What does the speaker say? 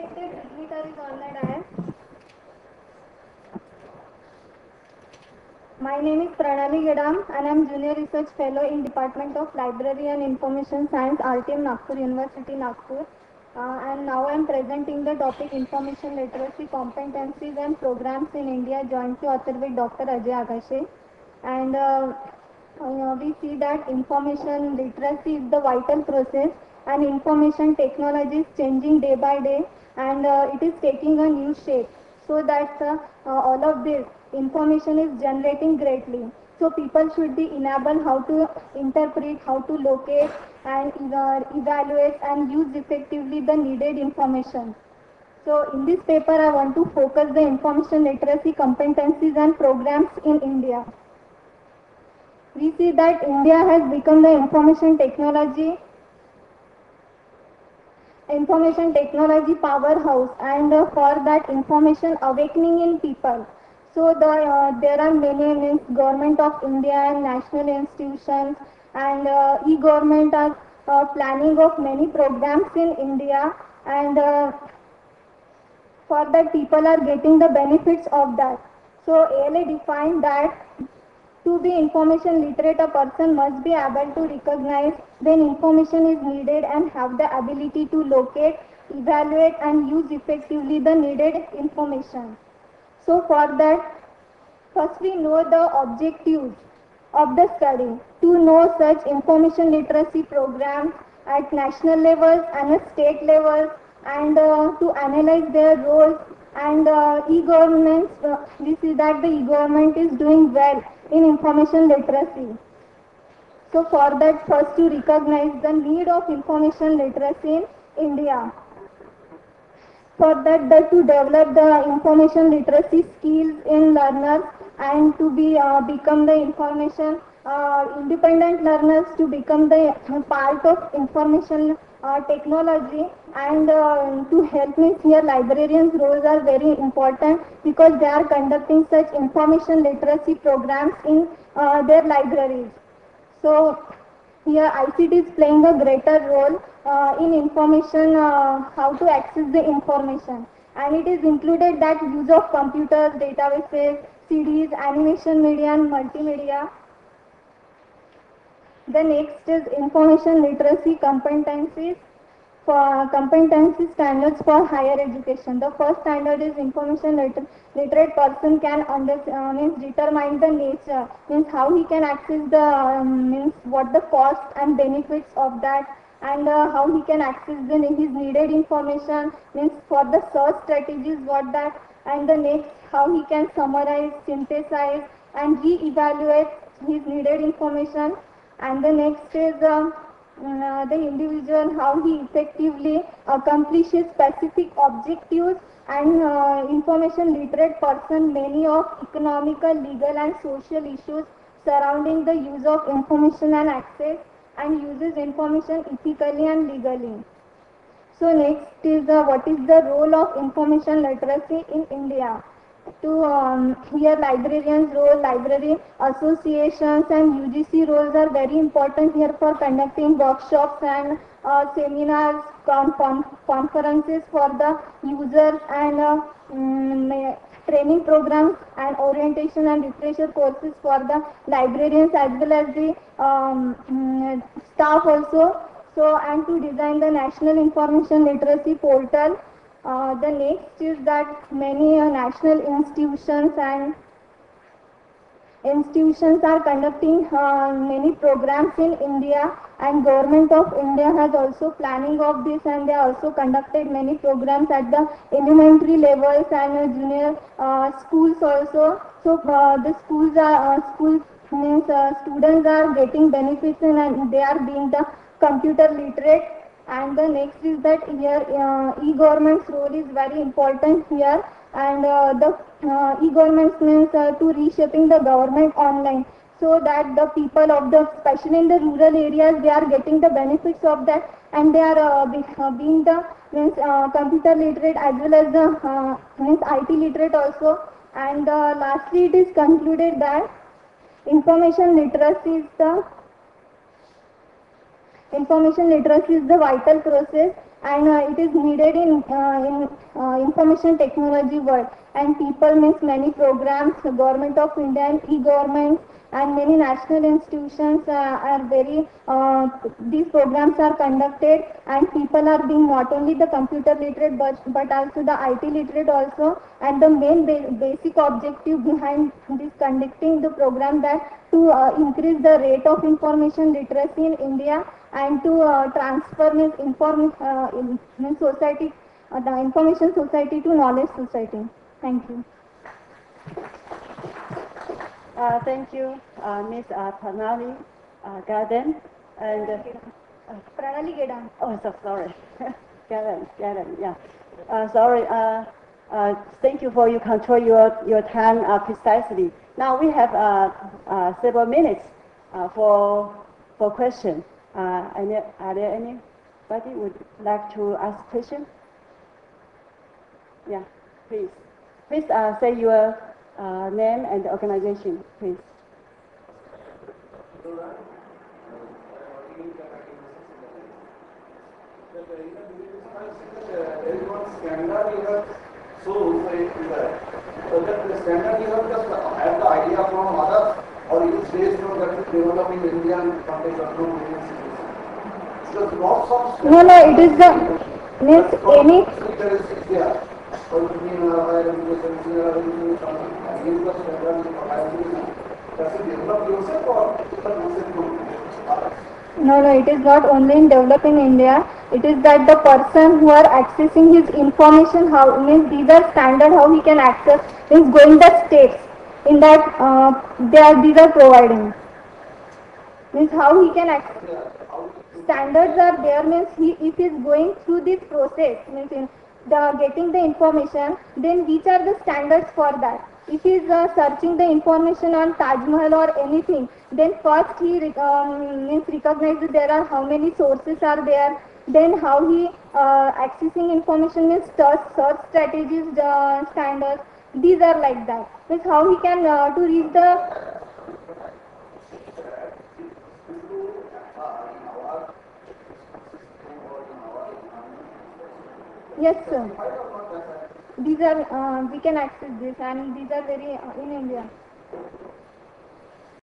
Respected dignitaries on the dais, my name is Pranali Gedam and I am Junior Research Fellow in Department of Library and Information Science, RTM Nagpur, University Nagpur. And now I am presenting the topic Information Literacy Competencies and Programs in India, jointly authored with Dr. Ajay Agashe. And we see that information literacy is the vital process, and information technology is changing day by day, and it is taking a new shape. So that all of this information is generating greatly. So people should be enabled how to interpret, how to locate and evaluate and use effectively the needed information. So in this paper I want to focus the information literacy competencies and programs in India. We see that India has become the information technology powerhouse, and for that information awakening in people. So there are many means government of India and national institutions and e-government are planning of many programs in India, and for that people are getting the benefits of that. So ALA defined that to be information literate, a person must be able to recognize when information is needed and have the ability to locate, evaluate and use effectively the needed information. So for that, first we know the objectives of the study. To know such information literacy programs at national levels and at state levels, and to analyze their roles, and e-governments, we see that the e-government is doing well in information literacy. So for that, first to recognize the need of information literacy in India. For that, to develop the information literacy skills in learners, and to be become the information independent learners, to become the part of information technology, and to help me here librarians roles are very important because they are conducting such information literacy programs in their libraries. So here ICT is playing a greater role in information, how to access the information, and it is included that use of computers, databases, CDs, animation media and multimedia. The next is information literacy competencies. For competency standards for higher education. The first standard is information literate person can means determine the nature, means how he can access the means what the cost and benefits of that, and how he can access his needed information, means for the search strategies what that, and the next how he can summarize, synthesize and re-evaluate his needed information, and the next is the individual how he effectively accomplishes specific objectives, and information literate person many of economical, legal and social issues surrounding the use of information and access, and uses information ethically and legally. So next is what is the role of information literacy in India. To here librarians role, library associations and UGC roles are very important here for conducting workshops and seminars, conferences for the users, and training programs and orientation and refresher courses for the librarians as well as the staff also. So, and to design the National Information Literacy Portal. The next is that many national institutions are conducting many programs in India, and government of India has also planning of this, and they also conducted many programs at the elementary levels and junior schools also. So the schools means students are getting benefits and they are being the computer literate. And the next is that here e-government's role is very important here, and the e-government means to reshaping the government online, so that the people of the, especially in the rural areas, they are getting the benefits of that, and they are being the means computer literate as well as the means IT literate also. And lastly, it is concluded that information literacy is the vital process and it is needed in information technology world. And people means many programs, the government of India and e-governments and many national institutions are very these programs are conducted, and people are being not only the computer literate but also the IT literate also. And the main basic objective behind this conducting the program that to increase the rate of information literacy in India, and to transfer means society, the information society to knowledge society. Thank you. Thank you, Ms. Pranali Gaden. And Pranali Gedan. oh, so sorry, Gaden, yeah. Sorry. Thank you for you control your time precisely. Now we have several minutes for question. Are there anybody would like to ask question? Yeah, please. Please say your name and organization, please. There is one scandal you have so that the scandal you have just have the idea from others, or it is based on that is developing Indian context of no Indian situation. Because lots of No, it is the means any. There is there. For higher education, senior education, something against the standard of higher education. Does it develop yourself or is it yourself to others? No, it is not only in developing India. It is that the person who are accessing his information, how means these are standard how he can access, means going the steps in that these are providing, means how he can access. Standards are there, means he if he is going through this process, means in the getting the information, then which are the standards for that. If he is searching the information on Taj Mahal or anything, then first he means recognizes there are how many sources are there, then how he accessing information means search strategies, standards, these are like that, means how he can to reach the. Yes, sir. These are we can access this, and these are very in India.